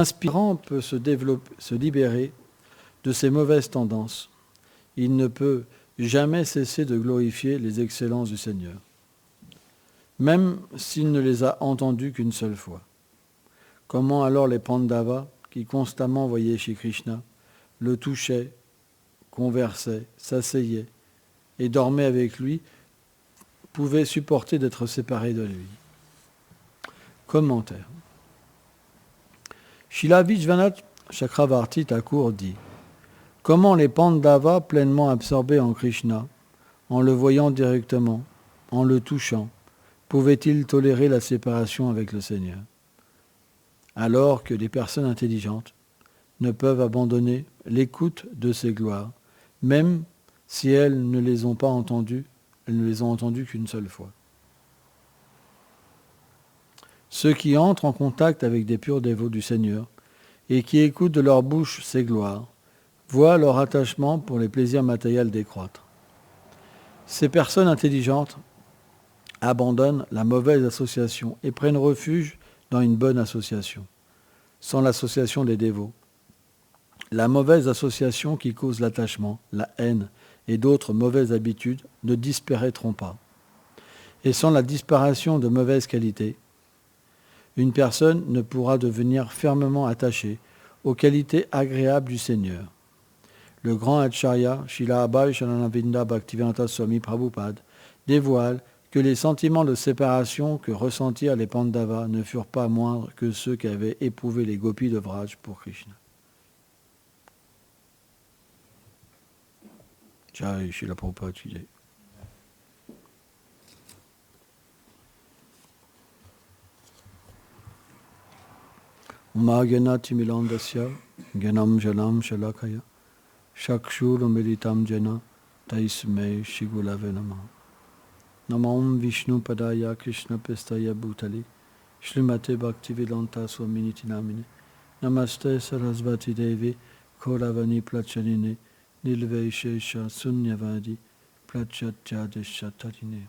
L'inspirant peut se libérer de ses mauvaises tendances. Il ne peut jamais cesser de glorifier les excellences du Seigneur, même s'il ne les a entendues qu'une seule fois. Comment alors les Pandavas, qui constamment voyaient Shri Krishna, le touchaient, conversaient, s'asseyaient et dormaient avec lui, pouvaient supporter d'être séparés de lui? Commentaire. Srila Vishwanath Chakravarti Thakur dit: comment les Pandavas, pleinement absorbés en Krishna, en le voyant directement, en le touchant, pouvaient-ils tolérer la séparation avec le Seigneur, alors que les personnes intelligentes ne peuvent abandonner l'écoute de ses gloires, même si elles ne les ont pas entendues, elles ne les ont entendues qu'une seule fois. Ceux qui entrent en contact avec des purs dévots du Seigneur et qui écoutent de leur bouche ses gloires, voient leur attachement pour les plaisirs matériels décroître. Ces personnes intelligentes abandonnent la mauvaise association et prennent refuge dans une bonne association, sans l'association des dévots. La mauvaise association qui cause l'attachement, la haine et d'autres mauvaises habitudes ne disparaîtront pas. Et sans la disparition de mauvaises qualités, une personne ne pourra devenir fermement attachée aux qualités agréables du Seigneur. Le grand Acharya, Srila Abhay Shananavinda Bhaktivedanta Swami Prabhupada, dévoile que les sentiments de séparation que ressentirent les Pandavas ne furent pas moindres que ceux qu'avaient éprouvés les gopis de Vraj pour Krishna. Jai Srila Prabhupada ki jai. Umagyanati milandasya gyanam janam shalakaya Shakshur meditam jana taisme shigulave nama. Namam Vishnu padaya Krishna pestaya bhutali Shrimate Bhaktivedanta Swaminiti namine Namaste Sarasvati Devi Kauravani Plachanine Nilveshesha Sunyavadi Plachatya Tarine.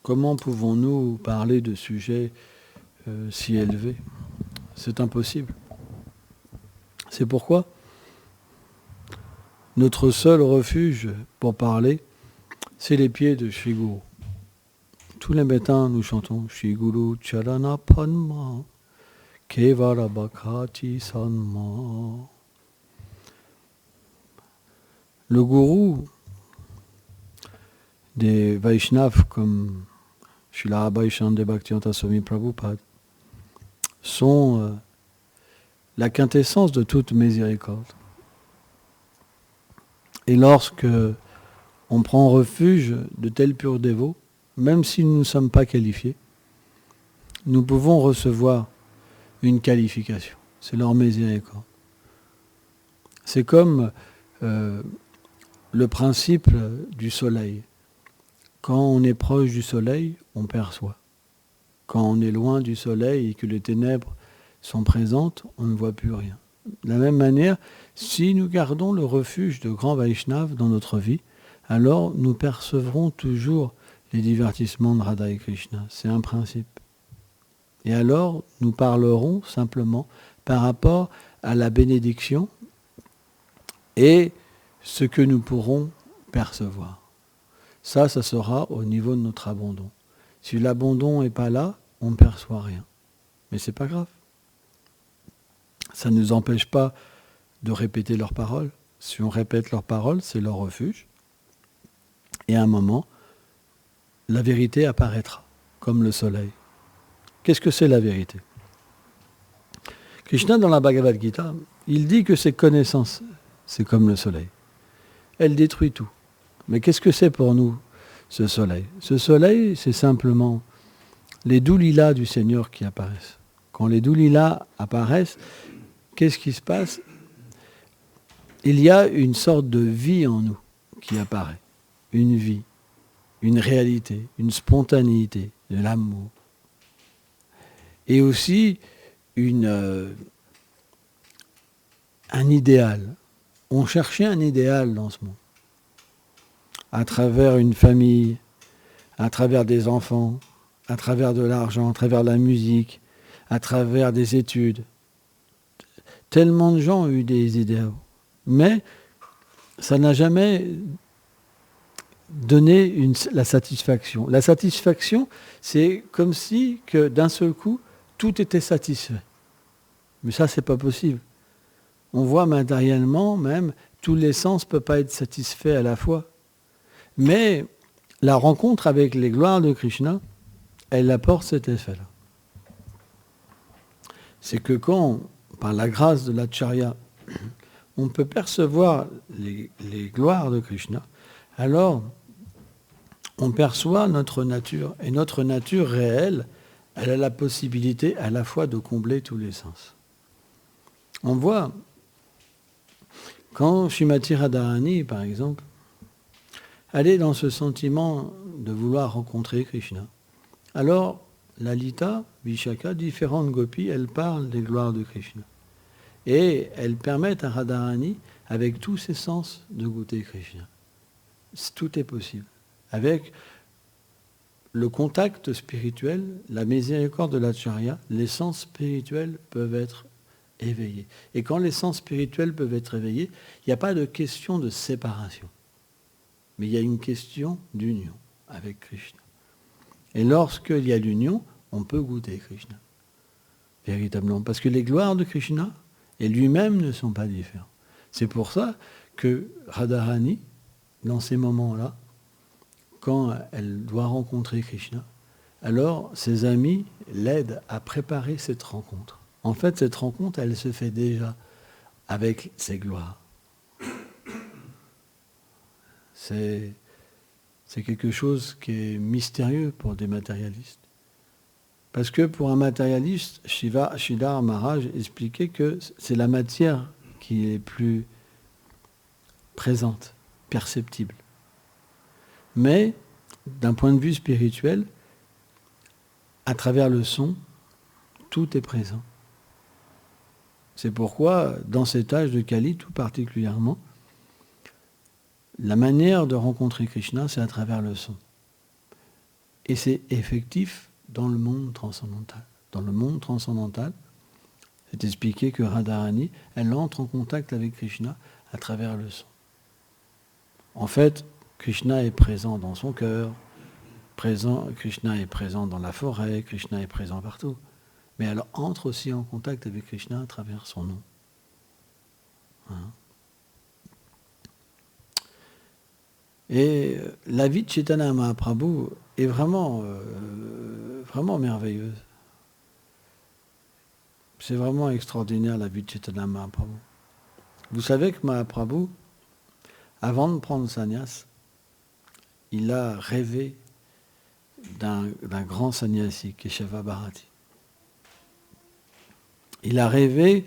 Comment pouvons-nous parler de sujets si élevés? C'est impossible. C'est pourquoi notre seul refuge pour parler, c'est les pieds de Shri Guru. Tous les matins, nous chantons Shri Guru Charana Padma Kevara Bhakhati Sanma. Le gourou des Vaishnavas comme Srila Abhay Shanande Bhaktivedanta Swami Prabhupada sont la quintessence de toute miséricorde. Et lorsque on prend refuge de tels purs dévots, même si nous ne sommes pas qualifiés, nous pouvons recevoir une qualification. C'est leur miséricorde. C'est comme le principe du soleil. Quand on est proche du soleil, on perçoit. Quand on est loin du soleil et que les ténèbres sont présentes, on ne voit plus rien. De la même manière, si nous gardons le refuge de grands Vaishnavas dans notre vie, alors nous percevrons toujours les divertissements de Radha et Krishna. C'est un principe. Et alors, nous parlerons simplement par rapport à la bénédiction et ce que nous pourrons percevoir. Ça sera au niveau de notre abandon. Si l'abandon n'est pas là, on ne perçoit rien. Mais ce n'est pas grave. Ça ne nous empêche pas de répéter leurs paroles. Si on répète leurs paroles, c'est leur refuge. Et à un moment, la vérité apparaîtra, comme le soleil. Qu'est-ce que c'est la vérité? Krishna, dans la Bhagavad Gita, il dit que ses connaissances, c'est comme le soleil. Elle détruit tout. Mais qu'est-ce que c'est pour nous, ce soleil? Ce soleil, c'est simplement les doux lilas du Seigneur qui apparaissent. Quand les doux lilas apparaissent, qu'est-ce qui se passe? Il y a une sorte de vie en nous qui apparaît. Une vie, une réalité, une spontanéité, de l'amour. Et aussi un idéal. On cherchait un idéal dans ce monde. À travers une famille, à travers des enfants, à travers de l'argent, à travers la musique, à travers des études. Tellement de gens ont eu des idéaux. Mais ça n'a jamais donné la satisfaction. La satisfaction, c'est comme si que d'un seul coup, tout était satisfait. Mais ça, c'est pas possible. On voit matériellement même, tous les sens ne peuvent pas être satisfaits à la fois. Mais la rencontre avec les gloires de Krishna, elle apporte cet effet-là. C'est que quand, par la grâce de l'acharya, on peut percevoir les gloires de Krishna, alors on perçoit notre nature. Et notre nature réelle, elle a la possibilité à la fois de combler tous les sens. On voit, quand Srimati Radharani, par exemple, elle est dans ce sentiment de vouloir rencontrer Krishna, alors Lalita, Vishaka, différentes gopis, elles parlent des gloires de Krishna. Et elles permettent à Radharani, avec tous ses sens, de goûter Krishna. Tout est possible. Avec le contact spirituel, la miséricorde de l'acharya, les sens spirituels peuvent être éveillés. Et quand les sens spirituels peuvent être éveillés, il n'y a pas de question de séparation. Mais il y a une question d'union avec Krishna. Et lorsqu'il y a l'union, on peut goûter Krishna. Véritablement. Parce que les gloires de Krishna et lui-même ne sont pas différents. C'est pour ça que Radharani, dans ces moments-là, quand elle doit rencontrer Krishna, alors ses amis l'aident à préparer cette rencontre. En fait, cette rencontre, elle se fait déjà avec ses gloires. C'est quelque chose qui est mystérieux pour des matérialistes. Parce que pour un matérialiste, Sridhar Maharaj expliquait que c'est la matière qui est plus présente, perceptible. Mais, d'un point de vue spirituel, à travers le son, tout est présent. C'est pourquoi, dans cet âge de Kali, tout particulièrement, la manière de rencontrer Krishna, c'est à travers le son. Et c'est effectif dans le monde transcendantal. Dans le monde transcendantal, c'est expliqué que Radharani, elle entre en contact avec Krishna à travers le son. En fait, Krishna est présent dans son cœur, Krishna est présent dans la forêt, Krishna est présent partout. Mais elle entre aussi en contact avec Krishna à travers son nom. Hein? Et la vie de Chaitanya Mahaprabhu est vraiment merveilleuse. C'est vraiment extraordinaire la vie de Chaitanya Mahaprabhu. Vous savez que Mahaprabhu, avant de prendre sannyas, il a rêvé d'un grand sannyasi, Keshava Bharati. Il a rêvé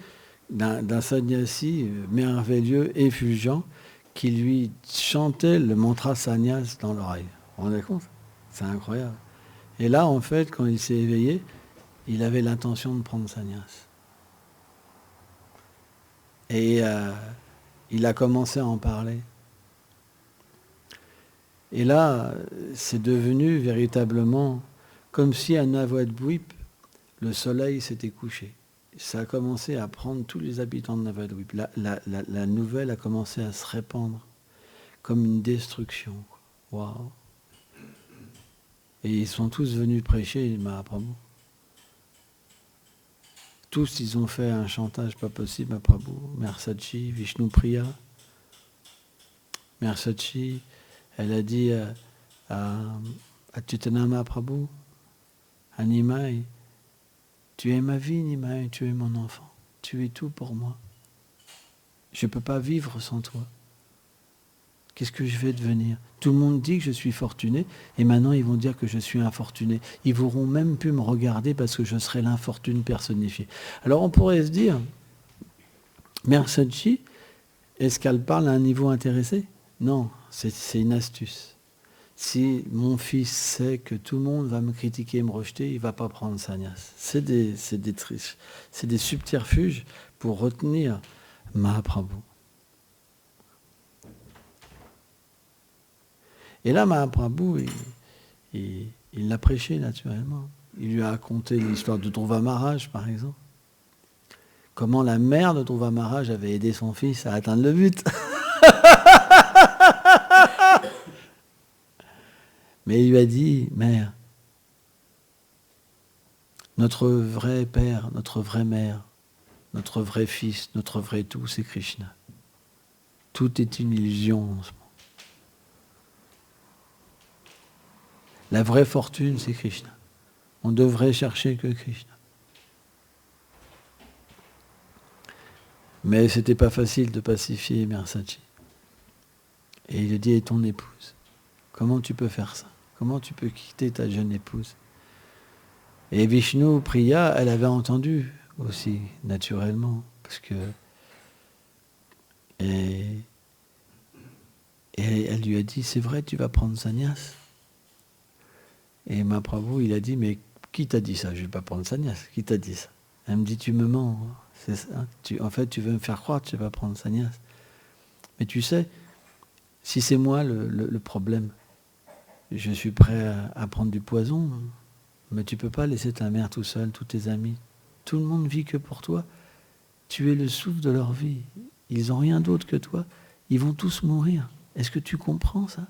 d'un sannyasi merveilleux, effulgent, qui lui chantait le mantra sannyas dans l'oreille. Vous vous rendez compte? C'est incroyable. Et là, en fait, quand il s'est éveillé, il avait l'intention de prendre sannyas. Et il a commencé à en parler. Et là, c'est devenu véritablement comme si à Navadvip, le soleil s'était couché. Ça a commencé à prendre tous les habitants de Navadvip. La nouvelle a commencé à se répandre comme une destruction. Waouh! Et ils sont tous venus prêcher Mahaprabhu. Tous, ils ont fait un chantage pas possible, Mahaprabhu. Mersachi, Vishnupriya. Mersachi, elle a dit à Chaitanya Mahaprabhu, à Nimai, tu es ma vie, Nimai, tu es mon enfant. Tu es tout pour moi. Je ne peux pas vivre sans toi. Qu'est-ce que je vais devenir? Tout le monde dit que je suis fortuné, et maintenant ils vont dire que je suis infortuné. Ils n'auront même pu me regarder parce que je serai l'infortune personnifiée. Alors on pourrait se dire, Mère Sachi, est-ce qu'elle parle à un niveau intéressé? Non, c'est une astuce. Si mon fils sait que tout le monde va me critiquer et me rejeter, il ne va pas prendre sannyas. C'est des subterfuges pour retenir Mahaprabhu. Et là, Mahaprabhu, il l'a prêché naturellement. Il lui a raconté l'histoire de Dhruva Maharaj, par exemple. Comment la mère de Dhruva Maharaj avait aidé son fils à atteindre le but. Mais il lui a dit, mère, notre vrai père, notre vraie mère, notre vrai fils, notre vrai tout, c'est Krishna. Tout est une illusion en ce moment. La vraie fortune, c'est Krishna. On devrait chercher que Krishna. Mais c'était pas facile de pacifier Mère-Sachi. Et il lui dit, et ton épouse, comment tu peux faire ça? Comment tu peux quitter ta jeune épouse? Et Vishnu Priya, elle avait entendu aussi, naturellement, parce que... Et elle lui a dit, c'est vrai, tu vas prendre sannyas? Et Mahaprabhu, il a dit, mais qui t'a dit ça? Je ne vais pas prendre sannyas. Qui t'a dit ça? Elle me dit, tu me mens. C'est ça. En fait, tu veux me faire croire que tu ne vas pas prendre sannyas. Mais tu sais, si c'est moi le problème, je suis prêt à prendre du poison, mais tu ne peux pas laisser ta mère tout seul, tous tes amis. Tout le monde vit que pour toi. Tu es le souffle de leur vie. Ils n'ont rien d'autre que toi. Ils vont tous mourir. Est-ce que tu comprends ça?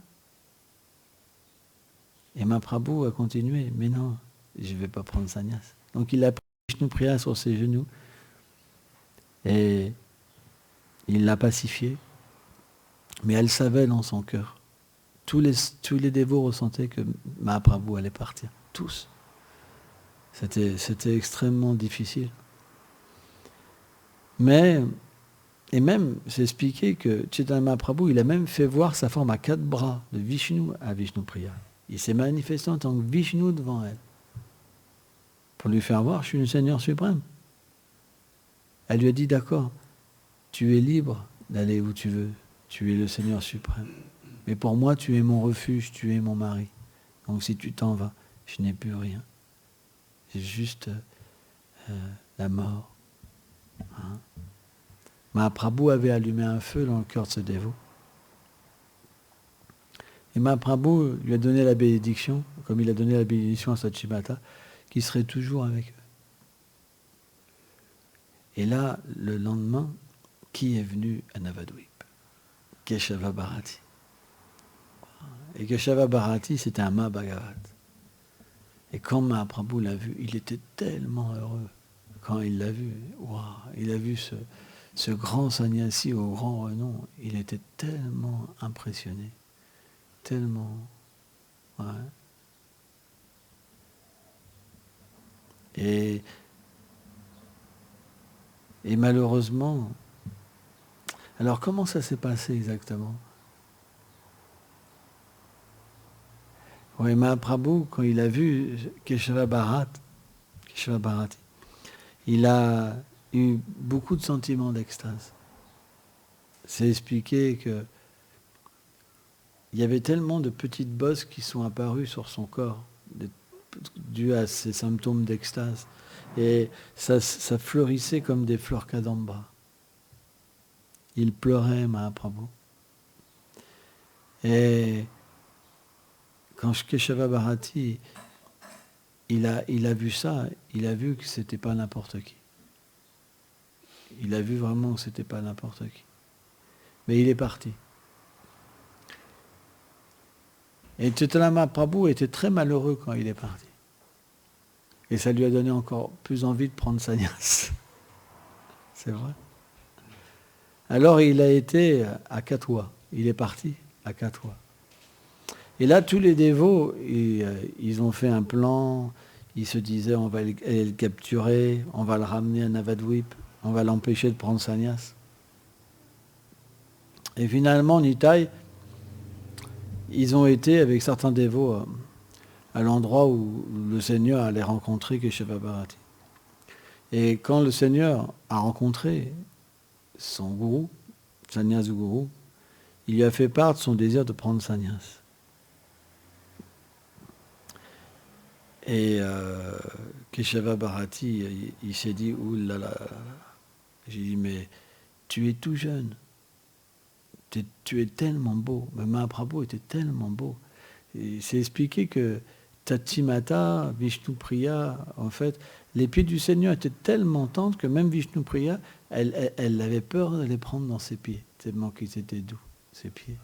Et Mahaprabhu a continué. Mais non, je ne vais pas prendre sannyas. Donc il a pris Vishnu Priya sur ses genoux et il l'a pacifiée. Mais elle savait dans son cœur. Tous les dévots ressentaient que Mahaprabhu allait partir. Tous. C'était extrêmement difficile. Mais, et même, c'est expliqué que Chaitanya Mahaprabhu, il a même fait voir sa forme à 4 bras de Vishnu à Vishnu Priya. Il s'est manifesté en tant que Vishnu devant elle. Pour lui faire voir, je suis le Seigneur suprême. Elle lui a dit, d'accord, tu es libre d'aller où tu veux. Tu es le Seigneur suprême. Mais pour moi, tu es mon refuge, tu es mon mari. Donc si tu t'en vas, je n'ai plus rien. J'ai juste la mort. Hein? Mahaprabhu avait allumé un feu dans le cœur de ce dévot. Et Mahaprabhu lui a donné la bénédiction, comme il a donné la bénédiction à Sachimata, qu'il serait toujours avec eux. Et là, le lendemain, qui est venu à Navadvip? Keshava Bharati. Et Keshava Bharati, c'était un Mahabhagavat. Et quand Mahaprabhu l'a vu, il était tellement heureux. Quand il l'a vu, wow, il a vu ce grand sannyasi au grand renom, il était tellement impressionné. Tellement. Ouais. Et malheureusement, alors comment ça s'est passé exactement? Oui, Mahaprabhu, quand il a vu Keshava Bharati, il a eu beaucoup de sentiments d'extase. C'est expliqué que il y avait tellement de petites bosses qui sont apparues sur son corps, dues à ces symptômes d'extase. Et ça fleurissait comme des fleurs kadamba. Il pleurait, Mahaprabhu. Et quand Keshava Bharati, il a vu ça, il a vu que c'était pas n'importe qui. Il a vu vraiment que c'était pas n'importe qui. Mais il est parti. Et Chaitanya Mahaprabhu était très malheureux quand il est parti. Et ça lui a donné encore plus envie de prendre sannyas. C'est vrai. Alors il a été à Katwa. Il est parti à Katwa. Et là, tous les dévots, ils ont fait un plan. Ils se disaient, on va aller le capturer, on va le ramener à Navadvip, on va l'empêcher de prendre sannyas. Et finalement, Nitai, ils ont été avec certains dévots à l'endroit où le Seigneur allait rencontrer Keshava Bharati. Et quand le Seigneur a rencontré son gourou, Sannyas Guru, il lui a fait part de son désir de prendre sannyas. Et Keshava Bharati, il s'est dit, ouh là là, j'ai dit, mais tu es tout jeune, tu es tellement beau. Mais Mahaprabhu était tellement beau. C'est expliqué que Tatimata, Vishnupriya, en fait, les pieds du Seigneur étaient tellement tendres que même Vishnupriya, elle avait peur de les prendre dans ses pieds, tellement qu'ils étaient doux, ses pieds,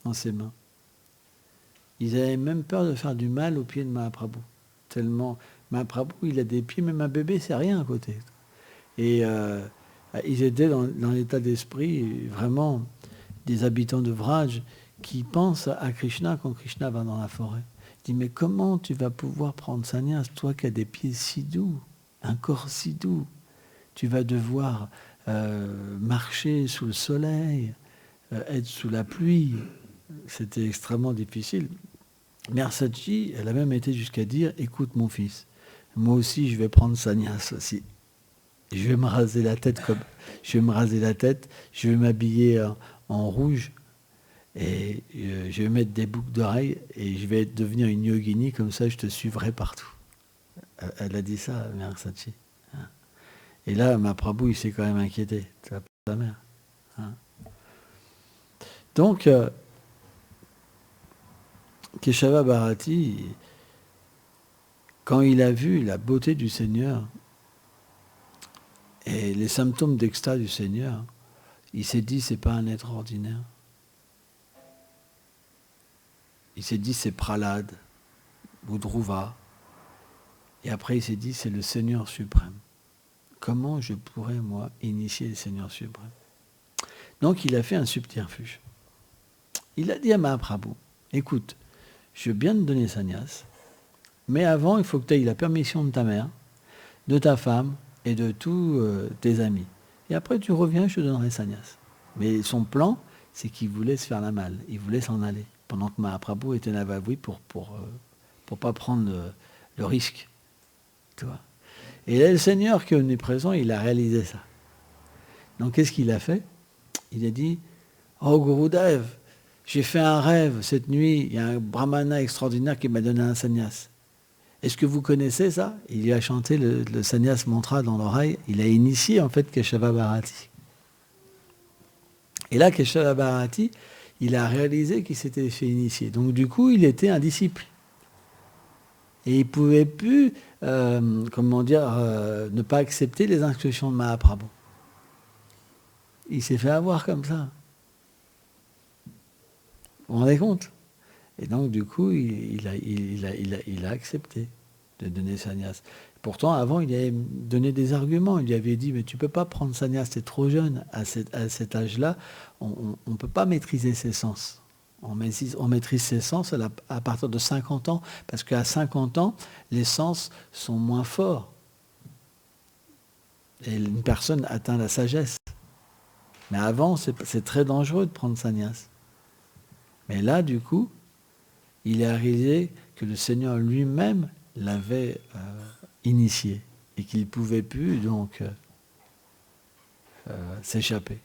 dans ses mains. Ils avaient même peur de faire du mal aux pieds de Mahaprabhu. Tellement, Mahaprabhu, il a des pieds, même un bébé, c'est rien à côté. Et ils étaient dans l'état d'esprit, vraiment, des habitants de Vraj, qui pensent à Krishna quand Krishna va dans la forêt. Il dit, mais comment tu vas pouvoir prendre sannyas, toi qui as des pieds si doux, un corps si doux? Tu vas devoir marcher sous le soleil, être sous la pluie. C'était extrêmement difficile. Mère Sachi, elle a même été jusqu'à dire, écoute mon fils, moi aussi je vais prendre sannyas aussi. Je vais me raser la tête je vais m'habiller en rouge et je vais mettre des boucles d'oreilles et je vais devenir une yogini, comme ça je te suivrai partout. Elle a dit ça, Mère Sachi. Et là, Mahaprabhu, il s'est quand même inquiété, sa mère. Donc, Keshava Bharati, quand il a vu la beauté du Seigneur et les symptômes d'extase du Seigneur, il s'est dit, c'est pas un être ordinaire. Il s'est dit, c'est Prahlad ou Dhruva. Et après, il s'est dit, c'est le Seigneur suprême. Comment je pourrais, moi, initier le Seigneur suprême? Donc, il a fait un subterfuge. Il a dit à Mahaprabhu, écoute, je veux bien te donner sannyas, mais avant, il faut que tu aies la permission de ta mère, de ta femme et de tous tes amis. Et après, tu reviens, je te donnerai sannyas. Mais son plan, c'est qu'il voulait se faire la malle. Il voulait s'en aller, pendant que Mahaprabhu était Navavui pour pas prendre le risque. Tu vois. Et là, le Seigneur qui est omniprésent, il a réalisé ça. Donc, qu'est-ce qu'il a fait? Il a dit, oh Gurudev, j'ai fait un rêve cette nuit, il y a un brahmana extraordinaire qui m'a donné un sannyas. Est-ce que vous connaissez ça? Il lui a chanté le sannyas mantra dans l'oreille, il a initié en fait Keshava Bharati. Et là, Keshava Bharati, il a réalisé qu'il s'était fait initier. Donc du coup, il était un disciple. Et il ne pouvait plus, ne pas accepter les instructions de Mahaprabhu. Il s'est fait avoir comme ça. Vous vous rendez compte? Et donc, du coup, il a accepté de donner sannyas. Pourtant, avant, il avait donné des arguments. Il lui avait dit, mais tu ne peux pas prendre sannyas, tu es trop jeune. À cet âge-là, on ne peut pas maîtriser ses sens. On maîtrise ses sens à partir de 50 ans, parce qu'à 50 ans, les sens sont moins forts. Et une personne atteint la sagesse. Mais avant, c'est très dangereux de prendre sannyas. Mais là, du coup, il a réalisé que le Seigneur lui-même l'avait initié et qu'il ne pouvait plus donc s'échapper.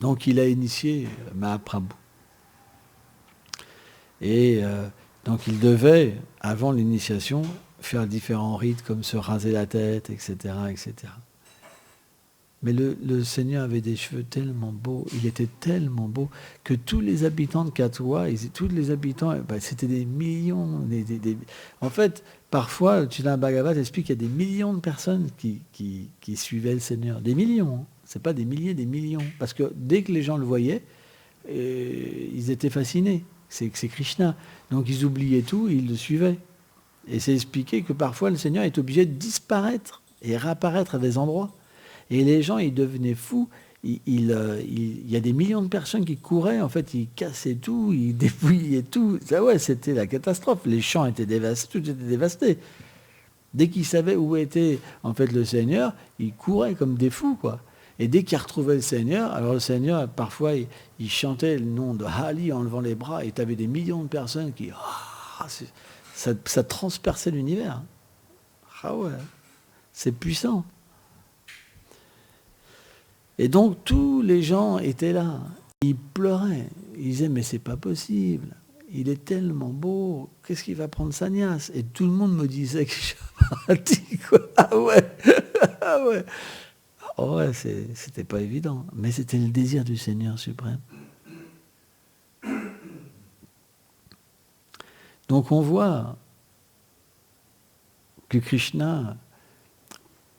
Donc il a initié Mahaprabhu. Et donc il devait, avant l'initiation, faire différents rites comme se raser la tête, etc. etc. Mais le Seigneur avait des cheveux tellement beaux, il était tellement beau, que tous les habitants de Katwa, tous les habitants, c'était des millions. En fait, parfois, Chila Bhagavat explique qu'il y a des millions de personnes qui suivaient le Seigneur. Des millions, hein. Ce n'est pas des milliers, des millions. Parce que dès que les gens le voyaient, ils étaient fascinés. C'est Krishna. Donc ils oubliaient tout et ils le suivaient. Et c'est expliqué que parfois le Seigneur est obligé de disparaître et réapparaître à des endroits. Et les gens, ils devenaient fous. Il y a des millions de personnes qui couraient, en fait, ils cassaient tout, ils dépouillaient tout. Ça, ouais, c'était la catastrophe. Les champs étaient dévastés, tout était dévasté. Dès qu'ils savaient où était, en fait, le Seigneur, ils couraient comme des fous, quoi. Et dès qu'ils retrouvaient le Seigneur, alors le Seigneur, parfois, il chantait le nom de Hali en levant les bras, et tu avais des millions de personnes qui... ça transperçait l'univers. Ah ouais, c'est puissant. Et donc, tous les gens étaient là. Ils pleuraient. Ils disaient, mais c'est pas possible. Il est tellement beau. Qu'est-ce qu'il va prendre sannyas? Et tout le monde me disait que je suis quoi. Ah ouais. Ah ouais. Oh ouais, c'était pas évident. Mais c'était le désir du Seigneur suprême. Donc on voit que Krishna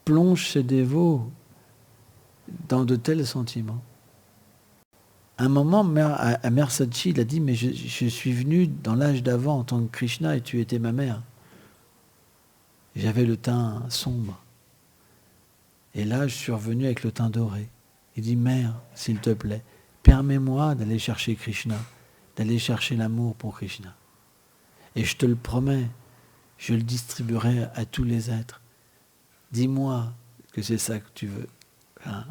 plonge ses dévots dans de tels sentiments. À un moment, à Mère Sachi, il a dit, mais je suis venu dans l'âge d'avant en tant que Krishna et tu étais ma mère. J'avais le teint sombre. Et là, je suis revenu avec le teint doré. Il dit, mère, s'il te plaît, permets-moi d'aller chercher Krishna, d'aller chercher l'amour pour Krishna. Et je te le promets, je le distribuerai à tous les êtres. Dis-moi que c'est ça que tu veux. Hein?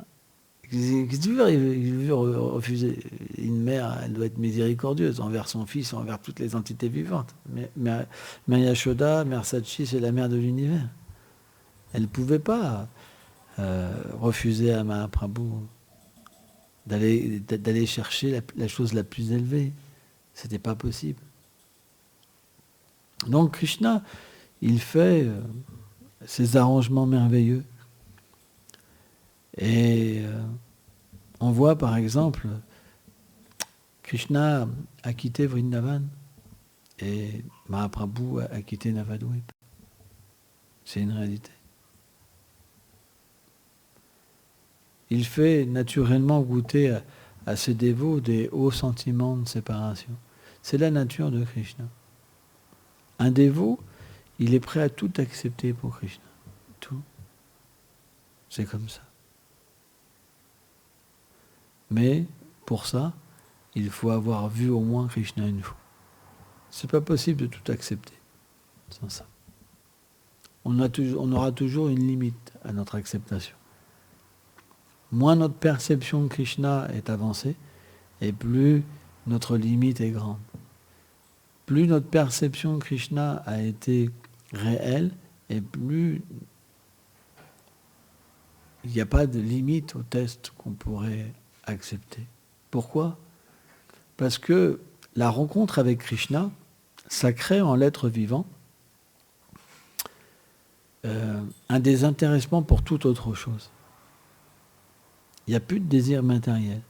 Qu'est-ce que tu veux? Il veut refuser. Une mère, elle doit être miséricordieuse envers son fils, envers toutes les entités vivantes. Mais Mère Yashoda, Mère Sachi, c'est la mère de l'univers. Elle ne pouvait pas refuser à Mahaprabhu d'aller chercher la chose la plus élevée. C'était pas possible. Donc Krishna, il fait ces arrangements merveilleux. Et on voit par exemple, Krishna a quitté Vrindavan et Mahaprabhu a quitté Navadvip. C'est une réalité. Il fait naturellement goûter à ses dévots des hauts sentiments de séparation. C'est la nature de Krishna. Un dévot, il est prêt à tout accepter pour Krishna. Tout. C'est comme ça. Mais pour ça, il faut avoir vu au moins Krishna une fois. C'est pas possible de tout accepter sans ça. On aura toujours une limite à notre acceptation. Moins notre perception de Krishna est avancée, et plus notre limite est grande. Plus notre perception de Krishna a été réelle, et plus il n'y a pas de limite au test qu'on pourrait accepter. Pourquoi? Parce que la rencontre avec Krishna, ça crée en l'être vivant un désintéressement pour toute autre chose. Il n'y a plus de désir matériel.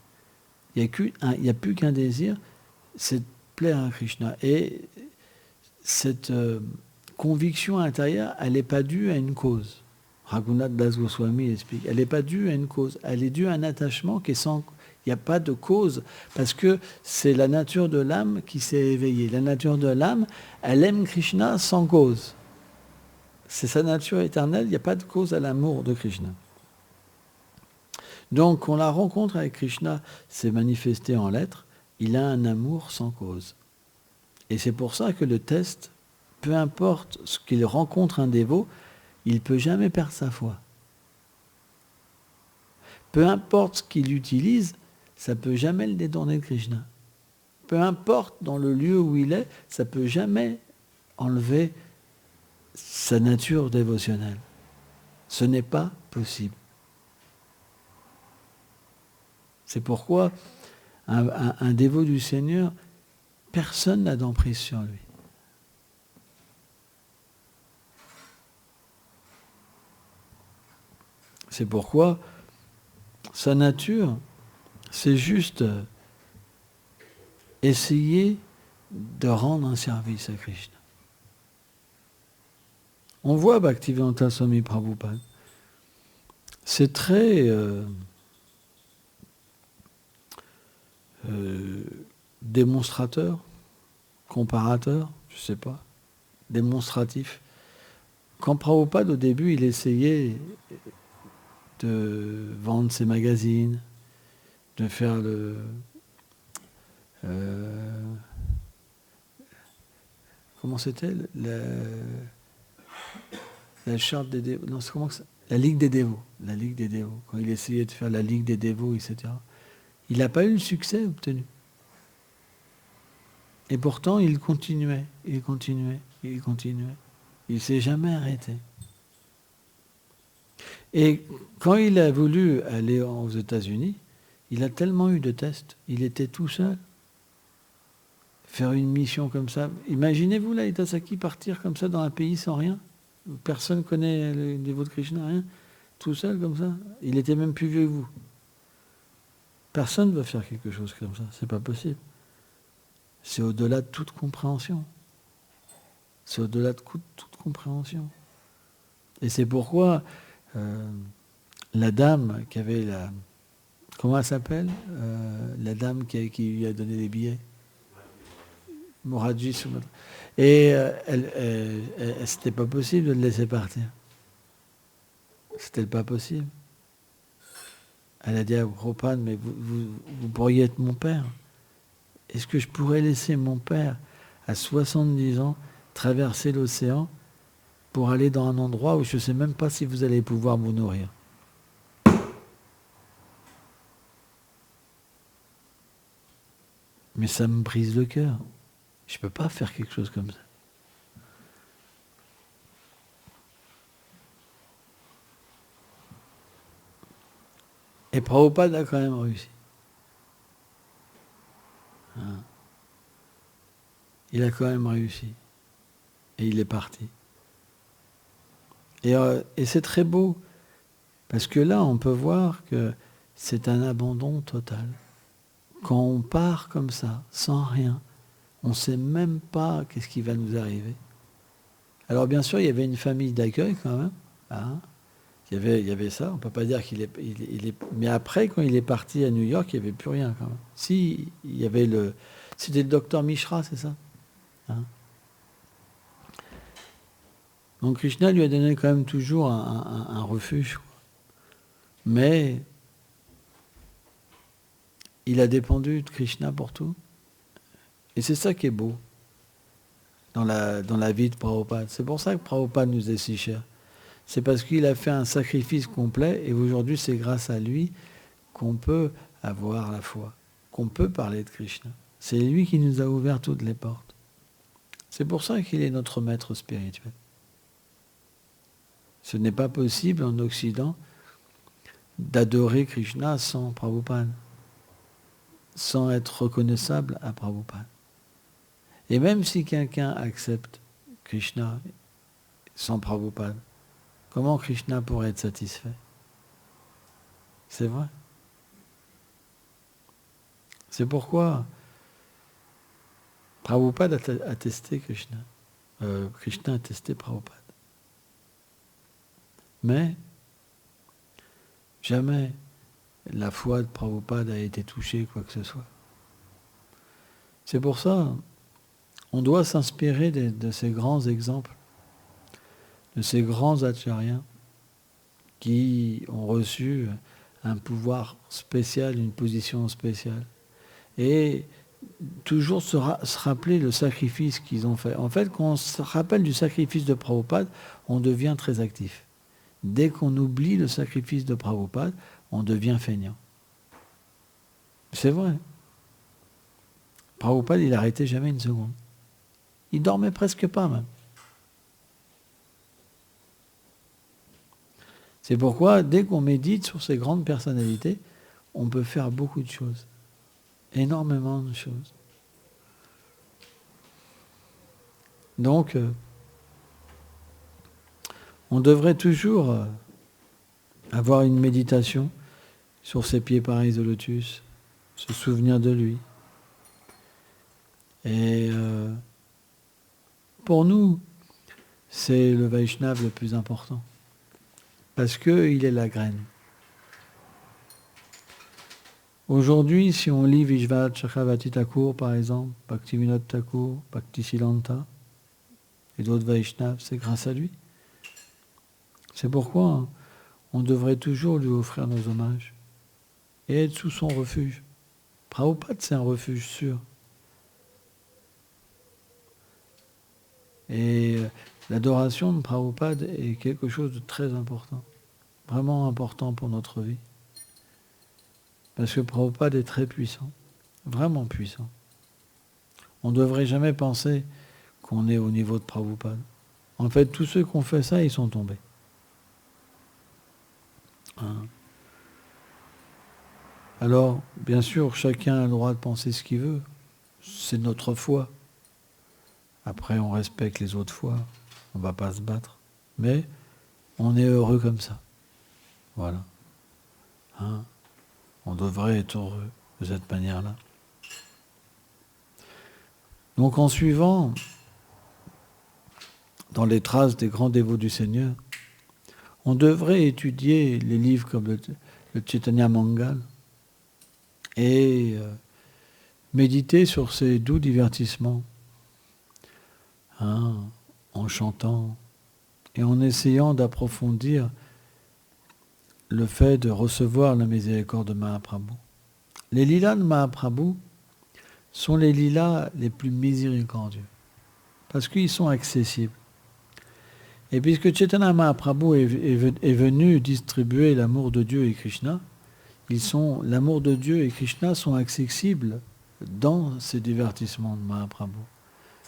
Il n'y a plus qu'un désir, c'est de plaire à Krishna. Et cette conviction intérieure, elle n'est pas due à une cause. Raghunath Das Goswami explique. Elle n'est pas due à une cause. Elle est due à un attachement qui est sans... Il n'y a pas de cause, parce que c'est la nature de l'âme qui s'est éveillée. La nature de l'âme, elle aime Krishna sans cause. C'est sa nature éternelle, il n'y a pas de cause à l'amour de Krishna. Donc, quand la rencontre avec Krishna s'est manifestée en l'être, il a un amour sans cause. Et c'est pour ça que le test, peu importe ce qu'il rencontre un dévot, il ne peut jamais perdre sa foi. Peu importe ce qu'il utilise, ça ne peut jamais le détourner de Krishna. Peu importe dans le lieu où il est, ça ne peut jamais enlever sa nature dévotionnelle. Ce n'est pas possible. C'est pourquoi un dévot du Seigneur, personne n'a d'emprise sur lui. C'est pourquoi sa nature, c'est juste essayer de rendre un service à Krishna. On voit Bhaktivedanta Swami Prabhupada. C'est très démonstrateur, comparateur, je ne sais pas, démonstratif. Quand Prabhupada, au début, il essayait de vendre ses magazines, de faire comment c'était la charte des dévots, non, c'est comment ça, la Ligue des dévots, quand il essayait de faire la Ligue des dévots, etc. Il n'a pas eu le succès obtenu. Et pourtant, il continuait. Il ne s'est jamais arrêté. Et quand il a voulu aller aux États-Unis, il a tellement eu de tests, il était tout seul. Faire une mission comme ça. Imaginez-vous là, Itasaki partir comme ça dans un pays sans rien. Personne ne connaît les dévots de Krishna, rien. Tout seul comme ça. Il était même plus vieux que vous. Personne ne va faire quelque chose comme ça. C'est pas possible. C'est au-delà de toute compréhension. C'est au-delà de toute compréhension. Et c'est pourquoi la dame qui avait la... Comment elle s'appelle la dame qui lui a donné les billets. Moradji Sumatra. Et c'était pas possible de le laisser partir. C'était pas possible. Elle a dit à Prabhupada, mais vous pourriez être mon père. Est-ce que je pourrais laisser mon père, à 70 ans, traverser l'océan pour aller dans un endroit où je ne sais même pas si vous allez pouvoir vous nourrir? Mais ça me brise le cœur. Je ne peux pas faire quelque chose comme ça. Et Prabhupada a quand même réussi. Il a quand même réussi. Et il est parti. Et c'est très beau. Parce que là, on peut voir que c'est un abandon total. Quand on part comme ça, sans rien, on ne sait même pas qu'est-ce qui va nous arriver. Alors bien sûr, il y avait une famille d'accueil quand même. Hein. Il y avait ça, on ne peut pas dire qu'il est... Mais après, quand il est parti à New York, il n'y avait plus rien quand même. Si, il y avait le... C'était le docteur Mishra, c'est ça, hein. Donc Krishna lui a donné quand même toujours un refuge. Mais il a dépendu de Krishna pour tout. Et c'est ça qui est beau dans la vie de Prabhupada. C'est pour ça que Prabhupada nous est si cher. C'est parce qu'il a fait un sacrifice complet et aujourd'hui c'est grâce à lui qu'on peut avoir la foi, qu'on peut parler de Krishna. C'est lui qui nous a ouvert toutes les portes. C'est pour ça qu'il est notre maître spirituel. Ce n'est pas possible en Occident d'adorer Krishna sans Prabhupada, sans être reconnaissable à Prabhupada. Et même si quelqu'un accepte Krishna sans Prabhupada, comment Krishna pourrait être satisfait? C'est vrai. C'est pourquoi Prabhupada a testé Krishna. Krishna a testé Prabhupada. Mais jamais la foi de Prabhupada a été touchée, quoi que ce soit. C'est pour ça on doit s'inspirer de ces grands exemples, de ces grands acharyas qui ont reçu un pouvoir spécial, une position spéciale. Et toujours se rappeler le sacrifice qu'ils ont fait. En fait, quand on se rappelle du sacrifice de Prabhupada, on devient très actif. Dès qu'on oublie le sacrifice de Prabhupada, on devient feignant. C'est vrai. Prabhupada, il n'arrêtait jamais une seconde. Il dormait presque pas même. C'est pourquoi, dès qu'on médite sur ces grandes personnalités, on peut faire beaucoup de choses. Énormément de choses. Donc, on devrait toujours avoir une méditation sur ses pieds pareils de lotus, se souvenir de lui. Et pour nous, c'est le Vaishnava le plus important. Parce qu'il est la graine. Aujourd'hui, si on lit Vishvat Chakravarti Thakur, par exemple, Bhaktivinoda Thakur, Bhaktisiddhanta et d'autres Vaishnavas, c'est grâce à lui. C'est pourquoi on devrait toujours lui offrir nos hommages et être sous son refuge. Prabhupada, c'est un refuge sûr. Et l'adoration de Prabhupada est quelque chose de très important, vraiment important pour notre vie. Parce que Prabhupada est très puissant, vraiment puissant. On ne devrait jamais penser qu'on est au niveau de Prabhupada. En fait, tous ceux qui ont fait ça, ils sont tombés. Hein. Alors, bien sûr, chacun a le droit de penser ce qu'il veut. C'est notre foi. Après, on respecte les autres foi. On ne va pas se battre. Mais on est heureux comme ça. Voilà. Hein. On devrait être heureux de cette manière-là. Donc en suivant dans les traces des grands dévots du Seigneur, on devrait étudier les livres comme le Chaitanya Mangal et méditer sur ces doux divertissements, en chantant et en essayant d'approfondir le fait de recevoir la miséricorde de Mahaprabhu. Les lilas de Mahaprabhu sont les lilas les plus miséricordieux, parce qu'ils sont accessibles. Et puisque Chaitanya Mahaprabhu est venu distribuer l'amour de Dieu et Krishna, l'amour de Dieu et Krishna sont accessibles dans ces divertissements de Mahaprabhu.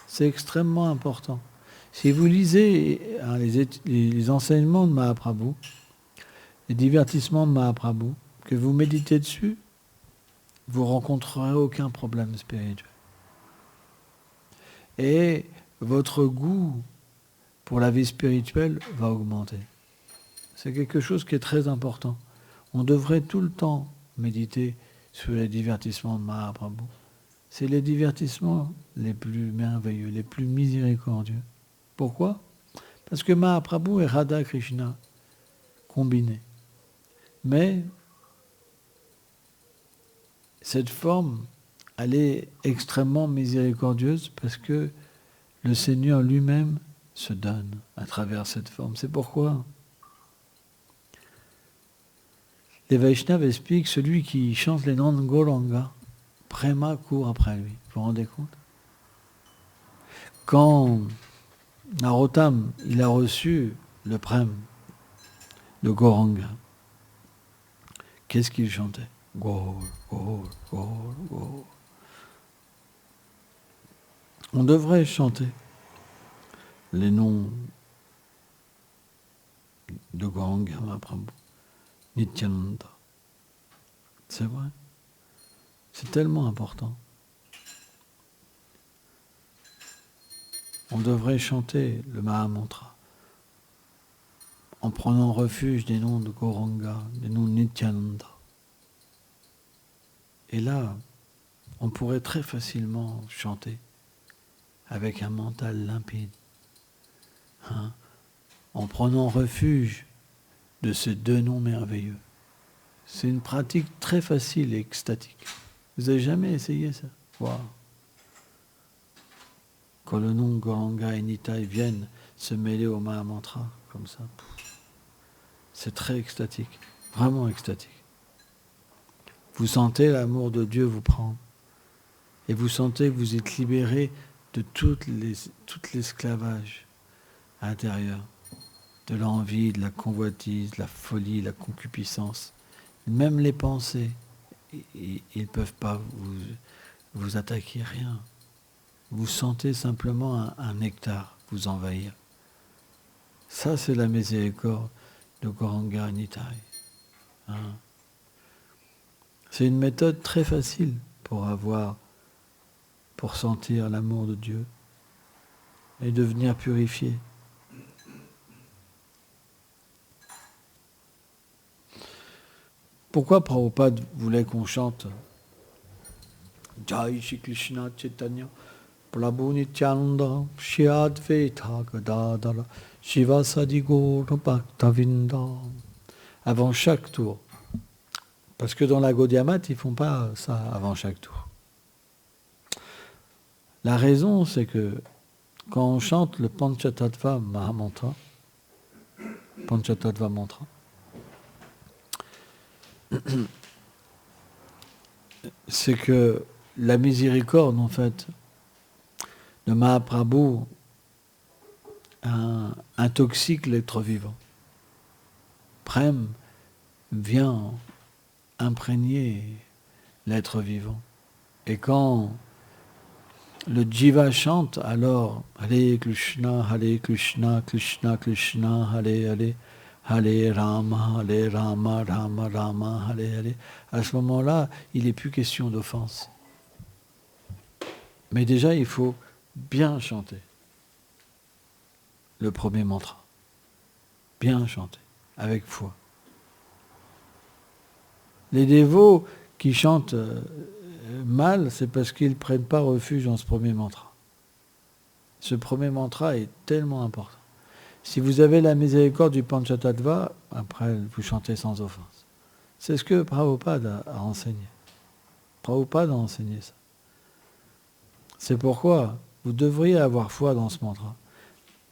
C'est extrêmement important. Si vous lisez les enseignements de Mahaprabhu, les divertissements de Mahaprabhu, que vous méditez dessus, vous rencontrerez aucun problème spirituel. Et votre goût pour la vie spirituelle va augmenter. C'est quelque chose qui est très important. On devrait tout le temps méditer sur les divertissements de Mahaprabhu. C'est les divertissements les plus merveilleux, les plus miséricordieux. Pourquoi ? Parce que Mahaprabhu et Radha Krishna combinés. Mais cette forme, elle est extrêmement miséricordieuse parce que le Seigneur lui-même se donne à travers cette forme. C'est pourquoi les Vaishnavas expliquent celui qui chante les noms de Gauranga, Prema court après lui. Vous vous rendez compte ? Quand Narottam, il a reçu le prem de Gauranga, qu'est-ce qu'il chantait ? Gaur, Gaur, Gaur, Gaur. On devrait chanter les noms de Gauranga Mahaprabhu, Nityananda. C'est vrai. C'est tellement important. On devrait chanter le Mahamantra en prenant refuge des noms de Gauranga, des noms de Nityananda. Et là, on pourrait très facilement chanter avec un mental limpide, en prenant refuge de ces deux noms merveilleux. C'est une pratique très facile et extatique. Vous n'avez jamais essayé ça ? Wow. Quand le nom Gauranga et Nitai viennent se mêler au Mahamantra, comme ça, c'est très extatique, vraiment extatique. Vous sentez l'amour de Dieu vous prendre. Et vous sentez que vous êtes libéré de tout l'esclavage intérieur, de l'envie, de la convoitise, de la folie, de la concupiscence. Même les pensées, ils ne peuvent pas vous attaquer, rien. Vous sentez simplement un nectar vous envahir. Ça, c'est la miséricorde de Gauranga Nitai. C'est une méthode très facile pour sentir l'amour de Dieu et devenir purifié. Pourquoi Prabhupada voulait qu'on chante Jai Shri Krishna Chaitanya Prabhu Nityananda Shri Advaita Gadadara Shiva Sadi Gaura Bhaktavinda avant chaque tour? Parce que dans la Gaudiya Math, ils ne font pas ça avant chaque tour. La raison, c'est que quand on chante le Panchatattva Mahamantra, Panchatattva Mantra, c'est que la miséricorde, en fait, de Mahaprabhu intoxique l'être vivant. Prem vient imprégner l'être vivant. Et quand le jiva chante, alors Hare Krishna, Krishna Krishna, Hare Hare, Hare Rama, Rama Rama, Hare Hare. À ce moment-là, il n'est plus question d'offense. Mais déjà, il faut bien chanter le premier mantra. Bien chanter, avec foi. Les dévots qui chantent mal, c'est parce qu'ils ne prennent pas refuge dans ce premier mantra. Ce premier mantra est tellement important. Si vous avez la miséricorde du Panchatattva, après vous chantez sans offense. C'est ce que Prabhupada a enseigné. Prabhupada a enseigné ça. C'est pourquoi vous devriez avoir foi dans ce mantra.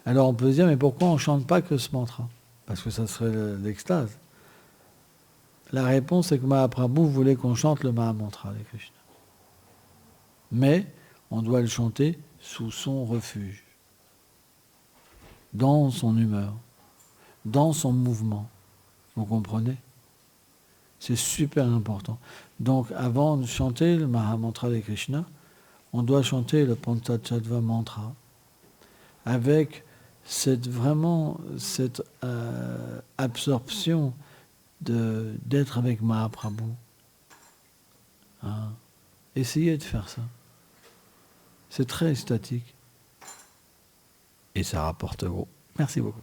Alors on peut se dire, mais pourquoi on ne chante pas que ce mantra? Parce que ça serait l'extase. La réponse est que Mahaprabhu voulait qu'on chante le Mahamantra de Krishna. Mais on doit le chanter sous son refuge, dans son humeur, dans son mouvement. Vous comprenez? C'est super important. Donc avant de chanter le Mahamantra de Krishna, on doit chanter le Panchatattva mantra avec cette absorption d'être avec Mahaprabhu. Hein? Essayez de faire ça. C'est très statique. Et ça rapporte gros. Merci beaucoup.